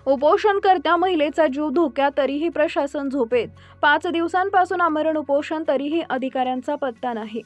उपोषणकर्त्या महिलेचा जीव धोक्यात, तरीही प्रशासन झोपेत। 5 दिवसांपासून आमरण उपोषण, तरीही अधिकाऱ्यांचा पत्ता नाही।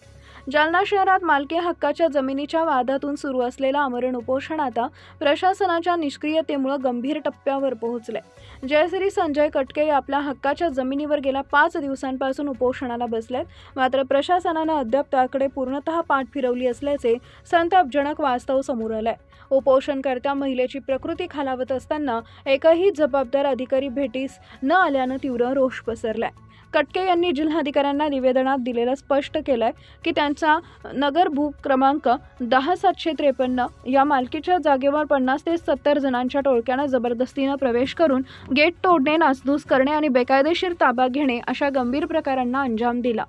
जालना शहरात मालकी हक्काच्या जमिनीच्या वादातून सुरू असलेलं आमरण उपोषण आता प्रशासनाच्या निष्क्रियतेमुळे गंभीर टप्प्यावर पोहोचले। जयश्री संजय कटके आपल्या हक्काच्या जमिनीवर गेल्या 5 दिवसांपासून उपोषणाला बसलेत, मात्र प्रशासनानं अद्याप त्याकडे पूर्णतः पाठ फिरवली असल्याचे संतापजनक वास्तव समोर आलंय। उपोषणकर्त्या महिलेची प्रकृती खालावत असताना एकही जबाबदार अधिकारी भेटीस न आल्यानं तीव्र रोष पसरलाय। कटके यांनी जिल्हाधिकाऱ्यांना निवेदनात दिलेलं स्पष्ट केलंय की त्यांचा नगर भू क्रमांक 10753 या मालकीच्या जागेवर 50 ते 70 जणांच्या टोळक्यानं जबरदस्तीनं प्रवेश करून गेट तोडणे, नासधूस करणे आणि बेकायदेशीर ताबा घेणे अशा गंभीर प्रकारांना अंजाम दिला।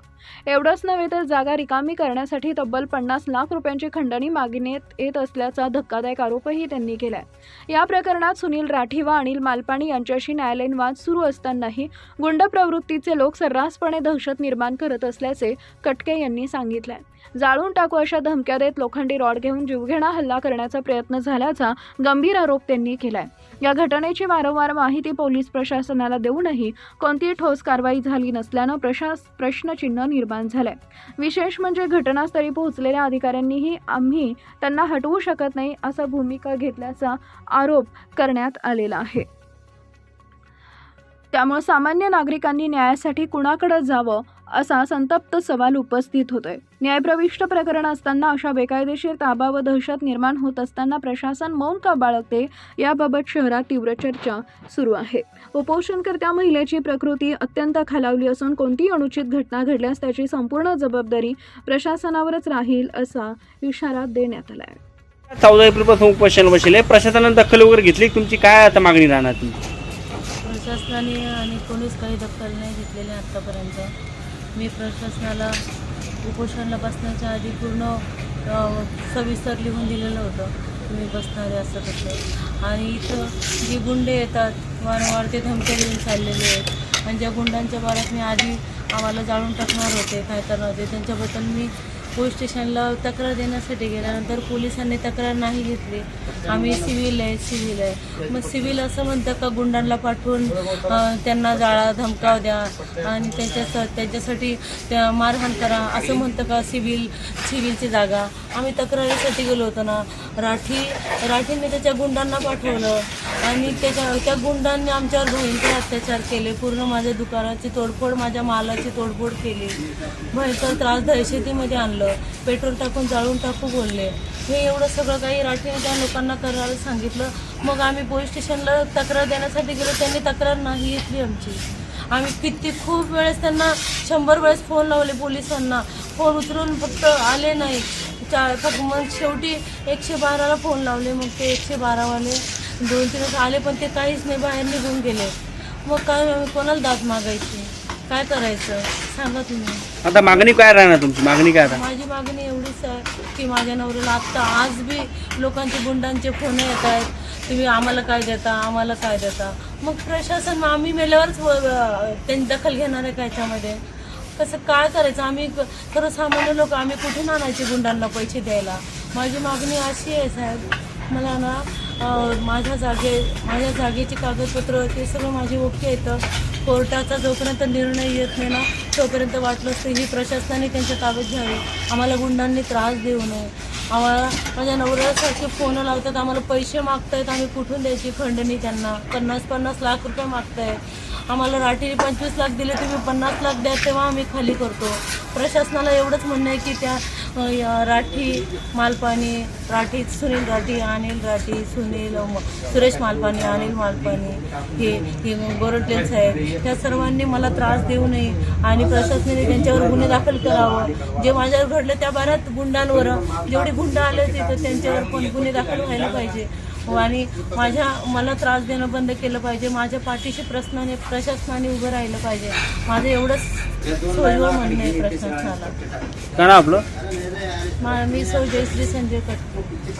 एवढंच नव्हे तर जागा रिकामी करण्यासाठी तब्बल 50 लाख रुपयांची खंडणी मागण्यात येत असल्याचा धक्कादायक आरोपही त्यांनी केलाय। या प्रकरणात सुनील राठी व अनिल मालपाणी यांच्याशी न्यायालयीन वाद सुरू असतानाही गुंड प्रवृत्तीचे लोक सर्रासपणे दहशत निर्माण करत असल्याचे कटके यांनी सांगितलंय। जाळून टाकू अशा धमक्या देत लोखंडी रॉड घेऊन जीवघेणा हल्ला करण्याचा प्रयत्न झाल्याचा गंभीर आरोप त्यांनी केलाय। या घटनेची वारंवार माहिती पोलीस प्रशासनाला देऊनही कोणतीही ठोस कारवाई झाली नसल्यानं प्रश्नचिन्ह निर्माण झालंय। विशेष म्हणजे घटनास्थळी पोहोचलेल्या अधिकाऱ्यांनीही आम्ही त्यांना हटवू शकत नाही असा भूमिका घेतल्याचा आरोप करण्यात आलेला आहे। त्यामुळे सामान्य नागरिकांनी न्यायासाठी कुणाकडे जावं असा संतप्त सवाल उपस्थित होतोय। न्यायप्रविष्ट प्रकरण असताना अशा बेकायदेशीर ताबा व दहशत निर्माण होत असताना प्रशासन मौन का बाळगते, याबाबत शहरात तीव्र चर्चा सुरू आहे। उपोषणकर्त्या महिलेची प्रकृती अत्यंत खालावली असून कोणतीही अनुचित घटना घडल्यास त्याची संपूर्ण जबाबदारी प्रशासनावरच राहील असा इशारा देण्यात आला आहे। 14 एप्रिलपासून उपोषण बसले, प्रशासनाने दखल वगैरे घेतली, तुमची काय आता मागणी राहणार? प्रशासनाने आणि कोणीच काही दखल नाही घेतलेली आत्तापर्यंत। मी प्रशासनाला उपोषणाला बसण्याच्या आधी पूर्ण सविस्तर लिहून दिलेलं होतं, तुम्ही बसणारे असं तसं। आणि इथं जी गुंडे येतात वारंवार ते धमक्या देऊन चाललेले आहेत आणि ज्या गुंडांच्या बारात मी आधी आम्हाला जाळून टाकणार होते, काय करणार होते, त्यांच्याबद्दल मी पोलीस स्टेशनला तक्रार देण्यासाठी गेल्यानंतर पोलिसांनी तक्रार नाही घेतली। आम्ही सिव्हिल आहे। मग सिव्हिल असं म्हणतं का गुंडांना पाठवून त्यांना जाळा धमकाव द्या आणि त्यांच्यासाठी त्या मारहाण करा असं म्हणतं का सिव्हिलची जागा। आम्ही तक्रारीसाठी गेलो होतो ना, राठीने त्याच्या गुंडांना पाठवलं आणि त्या गुंडांनी आमच्यावर भयंकर अत्याचार केले, पूर्ण माझ्या दुकानाची तोडफोड, माझ्या मालाची तोडफोड केली, भयंकर त्रास दहशतीमध्ये आणलं, पेट्रोल टाकून जाळून टाकू बोलले। हे एवढं सगळं काही राठीने त्या लोकांना करायला सांगितलं। मग आम्ही पोलीस स्टेशनला तक्रार देण्यासाठी गेलो, त्यांनी तक्रार नाही घेतली आमची। आम्ही खूप वेळेस त्यांना 100 वेळेस फोन लावले पोलिसांना, फोन उचलून फक्त आले नाही। मग शेवटी 112ला फोन लावले, मग ते 112वाले 2-3 आले पण ते काहीच नाही, बाहेर निघून गेले। मग काय कोणाला दाद मागायची, काय करायचं सांगा तुम्ही? आता मागणी काय राहणार तुमची? मागणी काय? माझी मागणी एवढीच आहे की माझ्या नवऱ्याला आज बी लोकांचे गुंडांचे फोन येत आहेत, तुम्ही आम्हाला काय देता। मग प्रशासन आम्ही मेल्यावरच त्यांनी दखल घेणार आहे का याच्यामध्ये? कसं काय करायचं? आम्ही खरं सामान्य लोक आम्ही कुठून आणायचे गुंडांना पैसे द्यायला? माझी मागणी अशी आहे साहेब, मला ना माझ्या जागेची कागदपत्र ते सगळं माझे ओके येतं। कोर्टाचा जोपर्यंत निर्णय येत नाही ना तोपर्यंत वाटलं असतं ही प्रशासनाने त्यांच्या ताब्यात घ्यावी, आम्हाला गुंडांनी त्रास देऊ नये। आम्हाला माझ्या नवऱ्यासारखे फोन लावतात, आम्हाला पैसे मागतायत, आम्ही कुठून द्यायची खंडणी? त्यांना 50 लाख रुपये मागतायत। आम्हाला राठीने 25 लाख दिले, तुम्ही 50 लाख द्या तेव्हा आम्ही खाली करतो। प्रशासनाला एवढंच म्हणणं आहे की त्या राठी मालपाणी, सुनील राठी, अनिल राठी, सुरेश मालपाणी, अनिल मालपाणी, हे गोरटले साहेब, त्या सर्वांनी मला त्रास देऊ नये आणि प्रशासनाने त्यांच्यावर गुन्हे दाखल करावं। जे माझ्यावर घडलं त्या बारात गुंडांवर जेवढे गुंड आले होते त्यांच्यावर पण गुन्हे दाखल व्हायला पाहिजे आणि मला त्रास देणं बंद केलं पाहिजे। माझ्या पाठीशी प्रशासनाने उभं राहिलं पाहिजे। माझं एवढंच सोयीवर म्हणणं आहे प्रशासनाला। काय आपलं? मी जयश्री संजय कटके।